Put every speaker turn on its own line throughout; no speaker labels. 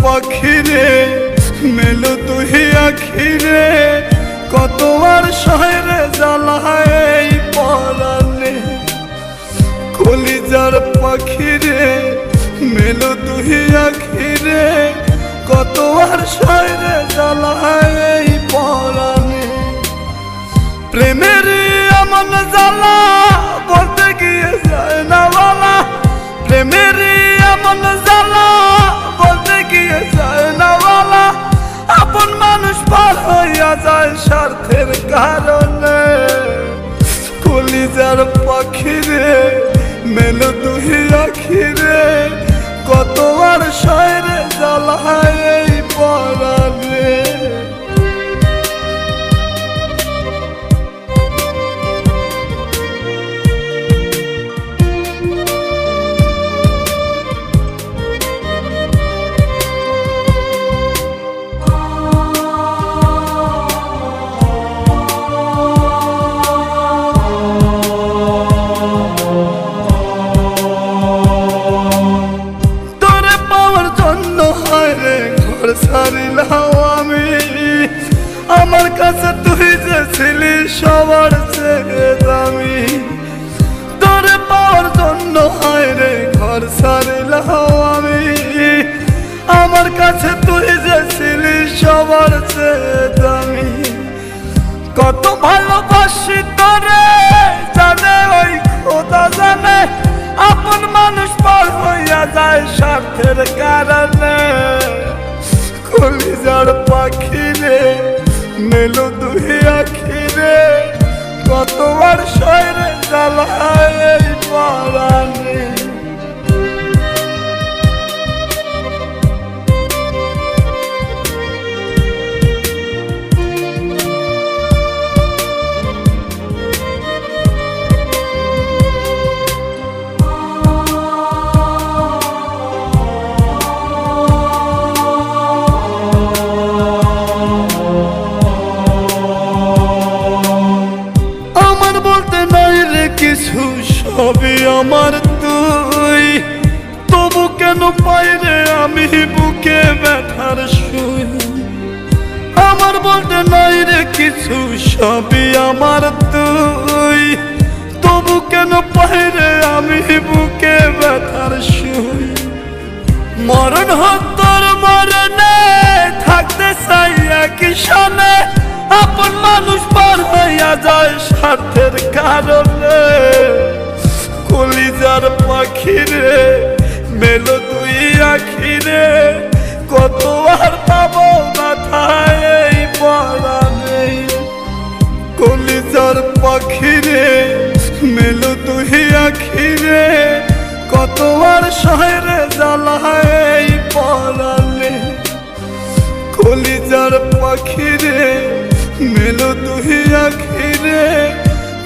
পাখিরে মেলো তুই আখিরে কত আর শহরে জ্বালায় এই পরাণে কলিজার পাখিরে মেলো তুই আখিরে কত আর শহরে জ্বালায় এই পরাণে প্রেমের এমন জ্বালা বলতে গিয়ে যায় না বলা প্রেমের এমন জ্বালা বলতে গিয়ে যায় না বলা আপন মানুষ পার হইয়া যায় স্বার্থের কারণে কলিজার পাখিরে মেলো তুই আখিরে কত আর শহরে জ্বালায় এই পরাণে ছাড়িলাম আমি আমার কাছে তুই যে ছিলি সবার চেয়ে দামি তোরে পাওয়ার জন্য হায় রে ঘর ছাড়িলাম আমি আমার কাছে তুই যে ছিলি সবার চেয়ে দামি কত ভালোবাসি তোরে জানে ওই খোদা জানে আপন মানুষ পার হইয়া যায় স্বার্থের কারণে কলিজার পাখিরে মেলো তুই আখিরে কত আর শহরে জ্বালায় এই পরাণে কিছু সবই আমার তুই তবু কেন পাই রে আমি বুকে ব্যথার শুই আমার বলতে নাই রে কিছু সবই আমার তুই তবু কেন পাই রে আমি বুকে ব্যথার শুই মরণ হত্যার মরণে থাকতে চাই একই সনে আপন মানুষ পার হইয়া যায় স্বার্থের কারণে কলিজার পাখিরে মেলো তুই আখিরে কত আর পাবো মাথায় এই পরাণে কলিজার পাখিরে মেলো তুই আখিরে কত আর শহরে জ্বালায় এই পরাণে কলিজার পাখিরে মেলো তুই আখিরে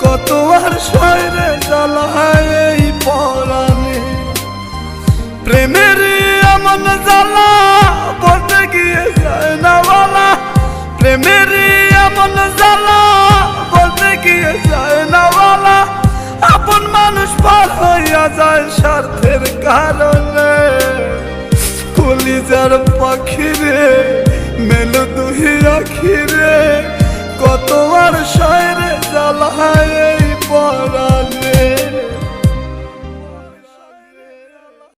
কত আর শহরে জ্বালায় এই পরাণে প্রেমের এমন জ্বালা বলতে গিয়ে যায় না বলা প্রেমের এমন জ্বালা বলতে গিয়ে যায় না বলা আপন মানুষ পার হইয়া যায় স্বার্থের কারণে কলিজার পাখিরে মেলো তুই আখিরে কত আর শহরে জ্বালা